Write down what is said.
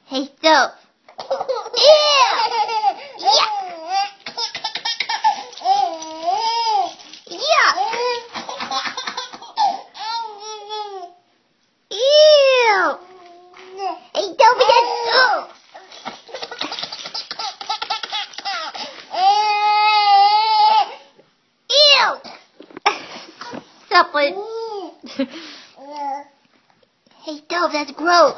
Hey, Dove. Ew! Yeah! Yeah! Ew! Hey, Dove, that's... Ew! Stop it. Hey, Dove, that's gross.